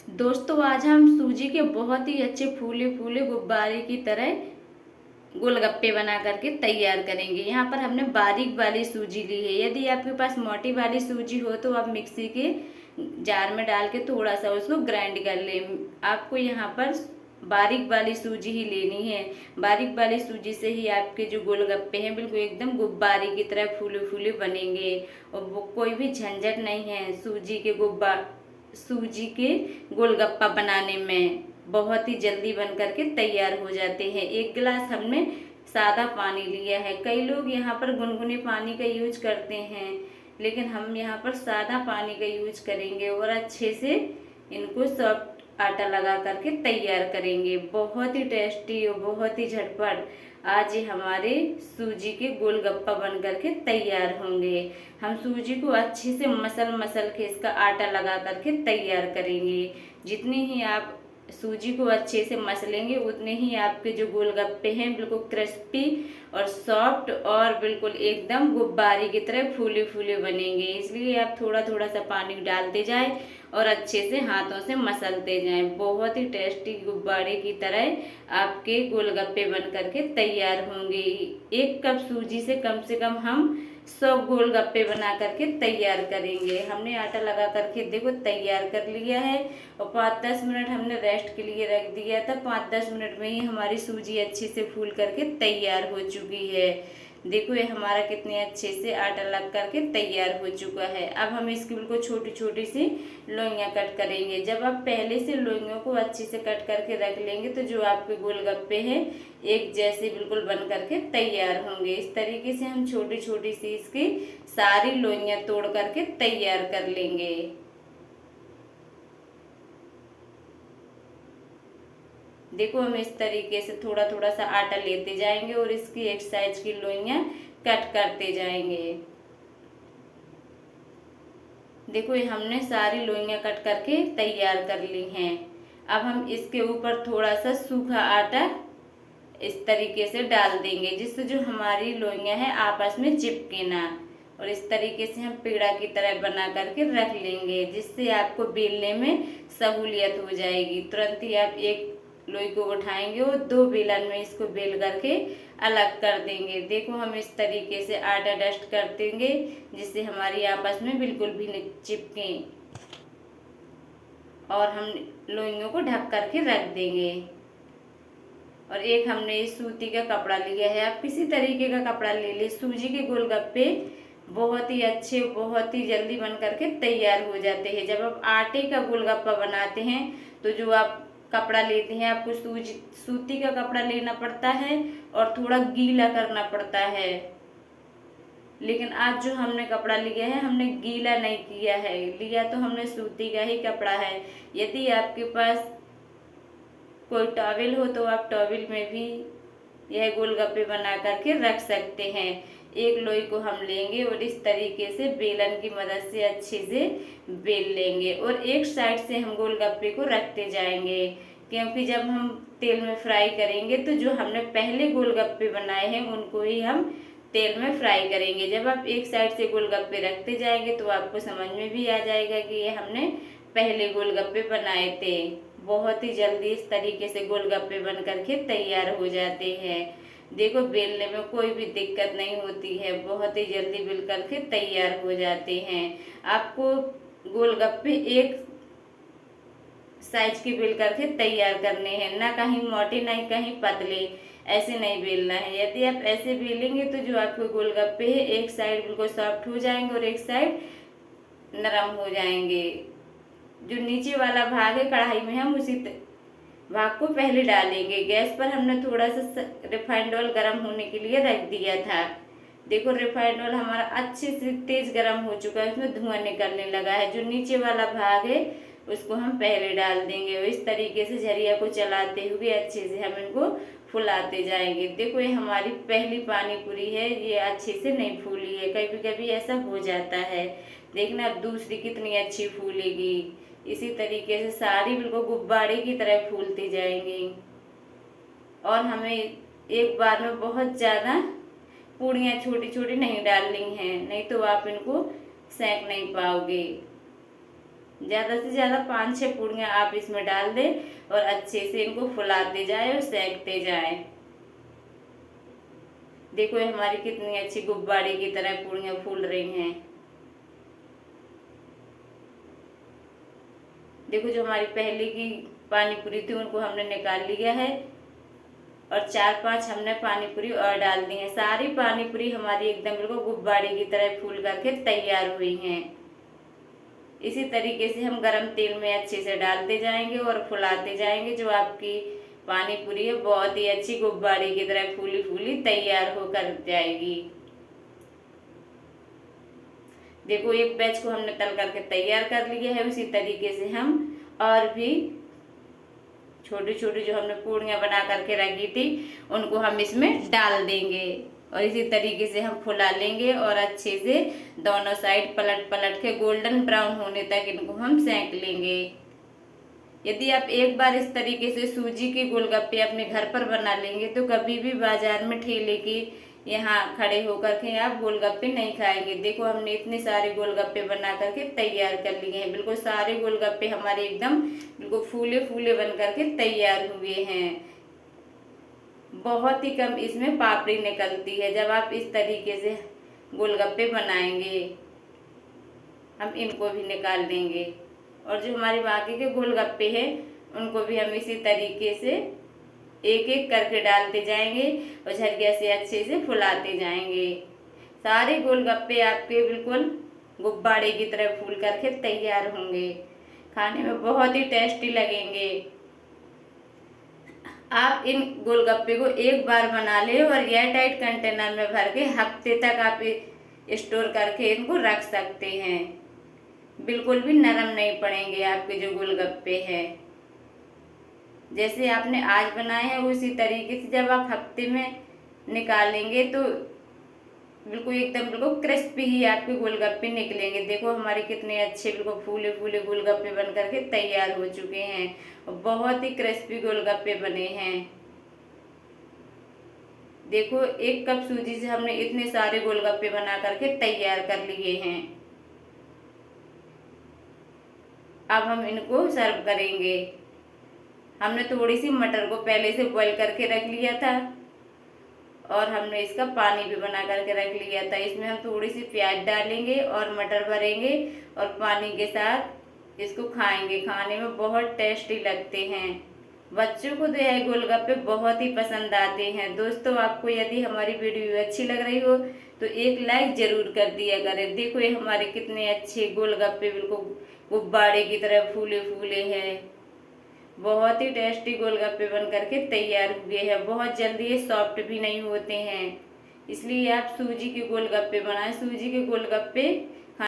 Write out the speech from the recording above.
दोस्तों आज हम सूजी के बहुत ही अच्छे फूले फूले गुब्बारे की तरह गोलगप्पे बना करके तैयार करेंगे। यहाँ पर हमने बारीक वाली सूजी ली है। यदि आपके पास मोटी वाली सूजी हो तो आप मिक्सी के जार में डाल के थोड़ा सा उसको ग्राइंड कर लें। आपको यहाँ पर बारीक वाली सूजी ही लेनी है। बारीक वाली सूजी से ही आपके जो गोलगप्पे हैं बिल्कुल एकदम गुब्बारे की तरह फूले फूले बनेंगे और वो कोई भी झंझट नहीं है सूजी के गोलगप्पा बनाने में। बहुत ही जल्दी बन करके तैयार हो जाते हैं। 1 गिलास हमने सादा पानी लिया है। कई लोग यहाँ पर गुनगुने पानी का यूज करते हैं, लेकिन हम यहाँ पर सादा पानी का यूज करेंगे और अच्छे से इनको सॉफ्ट आटा लगा करके तैयार करेंगे। बहुत ही टेस्टी और बहुत ही झटपट आज ये हमारे सूजी के गोलगप्पा बन करके तैयार होंगे। हम सूजी को अच्छे से मसल के इसका आटा लगा करके तैयार करेंगे। जितनी ही आप सूजी को अच्छे से मसलेंगे उतने ही आपके जो गोलगप्पे हैं बिल्कुल क्रिस्पी और सॉफ्ट और बिल्कुल एकदम गुब्बारे की तरह फूले फूले बनेंगे। इसलिए आप थोड़ा थोड़ा सा पानी डालते जाएं और अच्छे से हाथों से मसलते जाएं। बहुत ही टेस्टी गुब्बारे की तरह आपके गोलगप्पे बन करके तैयार होंगे। 1 कप सूजी से कम हम 100 गोलगप्पे बना करके तैयार करेंगे। हमने आटा लगा करके देखो तैयार कर लिया है और 5-10 मिनट हमने रेस्ट के लिए रख दिया था। 5-10 मिनट में ही हमारी सूजी अच्छे से फूल करके तैयार हो चुकी है। देखो ये हमारा कितने अच्छे से आटा लग करके तैयार हो चुका है। अब हम इसकी बिल्कुल छोटी छोटी सी लोइयाँ कट करेंगे। जब आप पहले से लोइयों को अच्छे से कट करके रख लेंगे तो जो आपके गोलगप्पे हैं एक जैसे बिल्कुल बन करके तैयार होंगे। इस तरीके से हम छोटी छोटी सी इसकी सारी लोइयाँ तोड़ करके तैयार कर लेंगे। देखो हम इस तरीके से थोड़ा थोड़ा सा आटा लेते जाएंगे और इसकी एक साइज की लोइयाँ कट करते जाएंगे। देखो ये हमने सारी लोइयाँ कट करके तैयार कर ली हैं। अब हम इसके ऊपर थोड़ा सा सूखा आटा इस तरीके से डाल देंगे जिससे जो हमारी लोइयाँ हैं आपस में चिपके ना। और इस तरीके से हम पेड़ा की तरह बना करके रख लेंगे जिससे आपको बेलने में सहूलियत हो जाएगी। तुरंत ही आप एक लोई को उठाएंगे और 2 बेलन में इसको बेल करके अलग कर देंगे। देखो हम इस तरीके से आटा डस्ट कर देंगे जिससे हमारी आपस में बिल्कुल भी न चिपके और हम लोइयों को ढक करके रख देंगे। और एक हमने इस सूती का कपड़ा लिया है। आप किसी तरीके का कपड़ा ले ले। सूजी के गोलगप्पे बहुत ही अच्छे बहुत ही जल्दी बन करके तैयार हो जाते हैं। जब आप आटे का गोलगप्पा बनाते हैं तो जो आप कपड़ा लेते हैं आपको सूती का कपड़ा लेना पड़ता है और थोड़ा गीला करना पड़ता है। लेकिन आज जो हमने कपड़ा लिया है हमने गीला नहीं किया है, लिया तो हमने सूती का ही कपड़ा है। यदि आपके पास कोई टॉवेल हो तो आप टॉवेल में भी यह गोलगप्पे बना करके रख सकते हैं। एक लोई को हम लेंगे और इस तरीके से बेलन की मदद से अच्छे से बेल लेंगे और एक साइड से हम गोलगप्पे को रखते जाएंगे, क्योंकि जब हम तेल में फ्राई करेंगे तो जो हमने पहले गोलगप्पे बनाए हैं उनको ही हम तेल में फ्राई करेंगे। जब आप एक साइड से गोलगप्पे रखते जाएंगे तो आपको समझ में भी आ जाएगा कि ये हमने पहले गोलगप्पे बनाए थे। बहुत ही जल्दी इस तरीके से गोलगप्पे बन करके तैयार हो जाते हैं। देखो बेलने में कोई भी दिक्कत नहीं होती है, बहुत ही जल्दी बेल करके तैयार हो जाते हैं। आपको गोलगप्पे एक साइज की बेल करके तैयार करने हैं, ना कहीं मोटे ना कहीं पतले, ऐसे नहीं बेलना है। यदि आप ऐसे बेलेंगे तो जो आपके गोलगप्पे है एक साइड बिल्कुल सॉफ्ट हो जाएंगे और एक साइड नरम हो जाएंगे। जो नीचे वाला भाग है कढ़ाई में हम उसी भाग को पहले डालेंगे। गैस पर हमने थोड़ा सा रिफाइंड ऑयल गर्म होने के लिए रख दिया था। देखो रिफाइंड ऑयल हमारा अच्छे से तेज गर्म हो चुका है, उसमें धुआं निकलने लगा है। जो नीचे वाला भाग है उसको हम पहले डाल देंगे और इस तरीके से झरिया को चलाते हुए अच्छे से हम इनको फुलाते जाएंगे। देखो ये हमारी पहली पानी पूरी है, ये अच्छे से नहीं फूली है, कभी कभी ऐसा हो जाता है। देखना अब दूसरी कितनी अच्छी फूलेगी। इसी तरीके से सारी बिल्कुल गुब्बारे की तरह फूलती जाएंगी और हमें एक बार में बहुत ज़्यादा पूड़ियाँ छोटी छोटी नहीं डालनी हैं, नहीं तो आप इनको सेक नहीं पाओगे। ज़्यादा से ज़्यादा 5-6 पूड़ियाँ आप इसमें डाल दें और अच्छे से इनको फुलाते जाए और सेकते जाए। देखो ये हमारी कितनी अच्छी गुब्बारे की तरह पूड़ियाँ फूल रही हैं। देखो जो हमारी पहले की पानी पूरी थी उनको हमने निकाल लिया है और 4-5 हमने पानी पूरी और डाल दी है। सारी पानी पूरी हमारी एकदम बिल्कुल गुब्बारे की तरह फूल करके तैयार हुई हैं। इसी तरीके से हम गरम तेल में अच्छे से डालते जाएंगे और फुलाते जाएंगे। जो आपकी पानी पूरी है बहुत ही अच्छी गुब्बारे की तरह फूली फूली तैयार होकर जाएगी। देखो एक बैच को हमने तल करके तैयार कर लिया है। उसी तरीके से हम और भी छोटी छोटी जो हमने पूड़ियाँ बना करके रखी थी उनको हम इसमें डाल देंगे और इसी तरीके से हम फुला लेंगे और अच्छे से दोनों साइड पलट पलट के गोल्डन ब्राउन होने तक इनको हम सेंक लेंगे। यदि आप एक बार इस तरीके से सूजी के गोलगप्पे अपने घर पर बना लेंगे तो कभी भी बाजार में ठेले की यहाँ खड़े होकर के आप गोलगप्पे नहीं खाएंगे। देखो हमने इतने सारे गोलगप्पे बना करके तैयार कर लिए हैं। बिल्कुल सारे गोलगप्पे हमारे एकदम बिल्कुल फूले फूले बन करके तैयार हुए हैं। बहुत ही कम इसमें पापड़ी निकलती है जब आप इस तरीके से गोलगप्पे बनाएंगे। हम इनको भी निकाल देंगे और जो हमारे बाकी के गोलगप्पे हैं उनको भी हम इसी तरीके से एक एक करके डालते जाएंगे और झरिया से अच्छे से फुलाते जाएंगे। सारे गोलगप्पे आपके बिल्कुल गुब्बारे की तरह फूल करके तैयार होंगे। खाने में बहुत ही टेस्टी लगेंगे। आप इन गोलगप्पे को एक बार बना ले और एयर टाइट कंटेनर में भर के हफ्ते तक आप स्टोर करके इनको रख सकते हैं। बिल्कुल भी नरम नहीं पड़ेंगे आपके जो गोलगप्पे हैं। जैसे आपने आज बनाए हैं उसी तरीके से जब आप हफ्ते में निकालेंगे तो बिल्कुल एकदम बिल्कुल क्रिस्पी ही आपके गोलगप्पे निकलेंगे। देखो हमारे कितने अच्छे बिल्कुल फूले फूले गोलगप्पे बन करके तैयार हो चुके हैं और बहुत ही क्रिस्पी गोलगप्पे बने हैं। देखो 1 कप सूजी से हमने इतने सारे गोलगप्पे बना करके तैयार कर लिए हैं। अब हम इनको सर्व करेंगे। हमने थोड़ी सी मटर को पहले से बॉईल करके रख लिया था और हमने इसका पानी भी बना करके रख लिया था। इसमें हम थोड़ी सी प्याज डालेंगे और मटर भरेंगे और पानी के साथ इसको खाएंगे। खाने में बहुत टेस्टी लगते हैं। बच्चों को तो यह गोलगप्पे बहुत ही पसंद आते हैं। दोस्तों आपको यदि हमारी वीडियो अच्छी लग रही हो तो एक लाइक जरूर कर दिया करें। देखो ये हमारे कितने अच्छे गोलगप्पे बिल्कुल गुब्बारे की तरह फूले फूले हैं। बहुत ही टेस्टी गोलगप्पे बन करके तैयार हुए हैं। बहुत जल्दी ये सॉफ्ट भी नहीं होते हैं, इसलिए आप सूजी के गोलगप्पे बनाएं। सूजी के गोलगप्पे